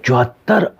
74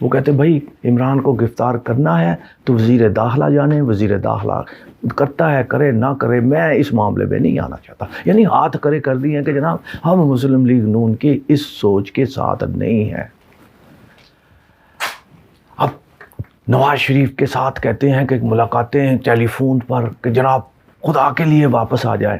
وہ کہتے بھائی عمران کو گرفتار کرنا ہے تو وزیر داخلہ جانے، وزیر داخلہ کرتا ہے کرے نہ کرے، میں اس معاملے میں نہیں آنا چاہتا. یعنی ہاتھ کرے کر دی ہیں کہ جناب ہم مسلم لیگ نون کی اس سوچ کے ساتھ نہیں ہیں. اب نواز شریف کے ساتھ کہتے ہیں کہ ملاقاتیں ٹیلی فون پر کہ جناب خدا کے لیے واپس آ جائیں،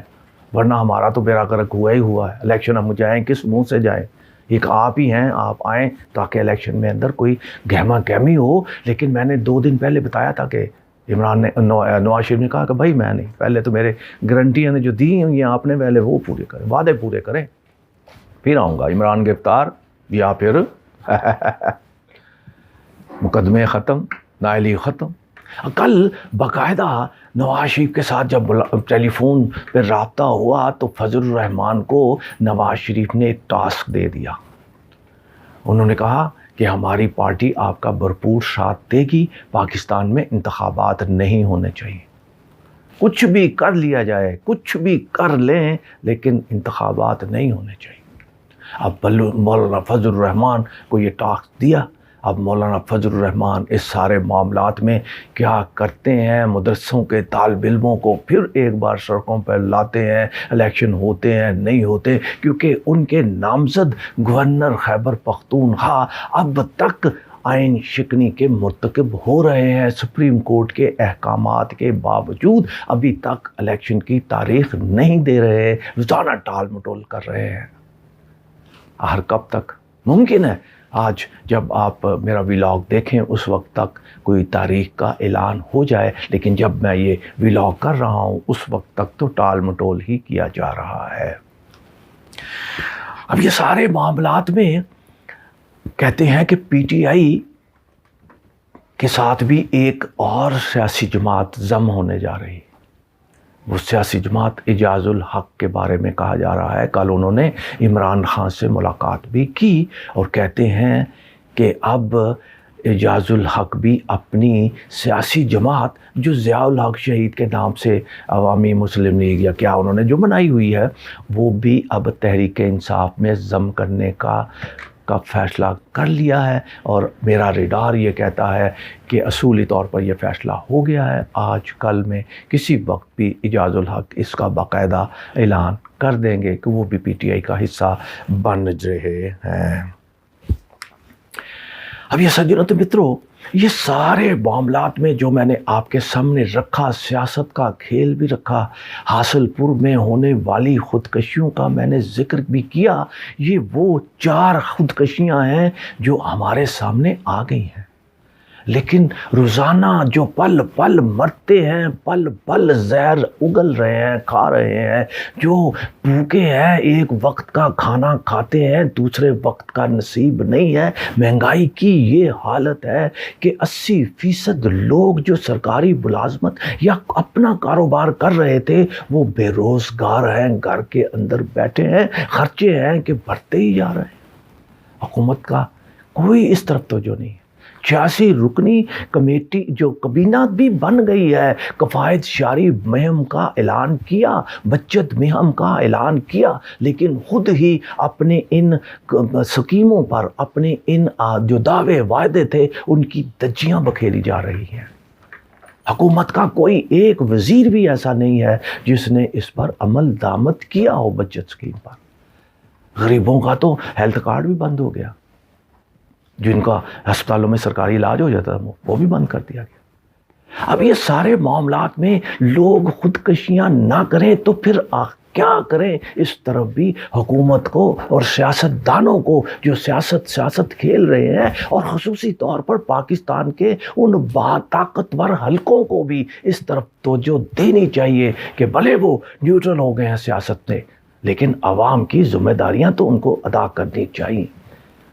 ورنہ ہمارا تو بیڑا غرق ہوا ہی ہوا ہے، الیکشن ہم جائیں کس منہ سے جائیں. ایک آپ ہی ہیں، آپ آئیں تاکہ الیکشن میں اندر کوئی گہما گہمی ہو. لیکن میں نے 2 دن پہلے بتایا تھا کہ عمران نے نواز شریف نے کہا کہ بھائی میں نہیں، پہلے تو میرے گارنٹیاں نے جو دی ہوئی ہیں آپ نے پہلے وہ پورے کریں، وعدے پورے کریں، پھر آؤں گا. عمران گرفتار یا پھر مقدمے ختم، نائلی ختم. کل باقاعدہ نواز شریف کے ساتھ جب ٹیلی فون پہ رابطہ ہوا تو فضل الرحمان کو نواز شریف نے ایک ٹاسک دے دیا. انہوں نے کہا کہ ہماری پارٹی آپ کا بھرپور ساتھ دے گی، پاکستان میں انتخابات نہیں ہونے چاہیے، کچھ بھی کر لیا جائے، کچھ بھی کر لیں لیکن انتخابات نہیں ہونے چاہیے. اب مولانا فضل الرحمان کو یہ ٹاسک دیا. اب مولانا فضل الرحمان اس سارے معاملات میں کیا کرتے ہیں، مدرسوں کے طالب علموں کو پھر ایک بار سڑکوں پر لاتے ہیں، الیکشن ہوتے ہیں نہیں ہوتے، کیونکہ ان کے نامزد گورنر خیبر پختونخوا اب تک آئین شکنی کے مرتکب ہو رہے ہیں. سپریم کورٹ کے احکامات کے باوجود ابھی تک الیکشن کی تاریخ نہیں دے رہے، روزانہ ٹال مٹول کر رہے ہیں. آخر کب تک؟ ممکن ہے آج جب آپ میرا ویلاگ دیکھیں اس وقت تک کوئی تاریخ کا اعلان ہو جائے، لیکن جب میں یہ ویلاگ کر رہا ہوں اس وقت تک تو ٹال مٹول ہی کیا جا رہا ہے. اب یہ سارے معاملات میں کہتے ہیں کہ پی ٹی آئی کے ساتھ بھی ایک اور سیاسی جماعت ضم ہونے جا رہی ہے. وہ سیاسی جماعت اعجاز الحق کے بارے میں کہا جا رہا ہے. کل انہوں نے عمران خان سے ملاقات بھی کی اور کہتے ہیں کہ اب اعجاز الحق بھی اپنی سیاسی جماعت جو ضیاء الحق شہید کے نام سے عوامی مسلم لیگ یا کیا انہوں نے جو بنائی ہوئی ہے، وہ بھی اب تحریک انصاف میں ضم کرنے کا فیصلہ کر لیا ہے. اور میرا ریڈار یہ کہتا ہے کہ اصولی طور پر یہ فیصلہ ہو گیا ہے. آج کل میں کسی وقت بھی اعجاز الحق اس کا باقاعدہ اعلان کر دیں گے کہ وہ بھی پی ٹی آئی کا حصہ بن رہے ہیں. اب یہ سجنوں تو متروں، یہ سارے معاملات میں جو میں نے آپ کے سامنے رکھا، سیاست کا کھیل بھی رکھا، حاصل پور میں ہونے والی خودکشیوں کا میں نے ذکر بھی کیا. یہ وہ 4 خودکشیاں ہیں جو ہمارے سامنے آ گئی ہیں، لیکن روزانہ جو پل پل مرتے ہیں، پل پل زہر اگل رہے ہیں، کھا رہے ہیں، جو بھوکے ہیں، ایک وقت کا کھانا کھاتے ہیں، دوسرے وقت کا نصیب نہیں ہے. مہنگائی کی یہ حالت ہے کہ 80% لوگ جو سرکاری ملازمت یا اپنا کاروبار کر رہے تھے وہ بے روزگار ہیں، گھر کے اندر بیٹھے ہیں، خرچے ہیں کہ بڑھتے ہی جا رہے ہیں. حکومت کا کوئی اس طرف توجہ نہیں ہے. 86 رکنی کمیٹی جو کابینہ بھی بن گئی ہے، کفایت شاری مہم کا اعلان کیا، بچت مہم کا اعلان کیا، لیکن خود ہی اپنے ان سکیموں پر، اپنے ان جو دعوے وعدے تھے ان کی دھجیاں بکھیری جا رہی ہیں. حکومت کا کوئی ایک وزیر بھی ایسا نہیں ہے جس نے اس پر عمل درآمد کیا ہو. بچت سکیم پر غریبوں کا تو ہیلتھ کارڈ بھی بند ہو گیا، جن کا ہسپتالوں میں سرکاری علاج ہو جاتا تھا وہ بھی بند کر دیا گیا. اب یہ سارے معاملات میں لوگ خودکشیاں نہ کریں تو پھر کیا کریں؟ اس طرف بھی حکومت کو اور سیاست دانوں کو جو سیاست کھیل رہے ہیں، اور خصوصی طور پر پاکستان کے ان طاقتور حلقوں کو بھی اس طرف توجہ دینی چاہیے کہ بھلے وہ نیوٹرل ہو گئے ہیں سیاست میں، لیکن عوام کی ذمہ داریاں تو ان کو ادا کرنی چاہیے.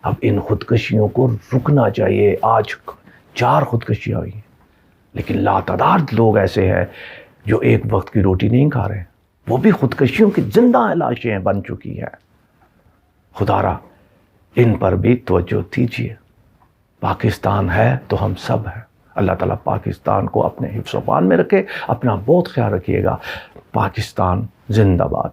اب ان خودکشیوں کو رکنا چاہیے. آج 4 خودکشیاں ہوئی ہیں، لیکن لاتعداد لوگ ایسے ہیں جو ایک وقت کی روٹی نہیں کھا رہے، وہ بھی خودکشیوں کی زندہ لاشیں بن چکی ہیں. خدا را ان پر بھی توجہ دیجیے. پاکستان ہے تو ہم سب ہیں. اللہ تعالیٰ پاکستان کو اپنے حفظ و امان میں رکھے. اپنا بہت خیال رکھیے گا. پاکستان زندہ باد.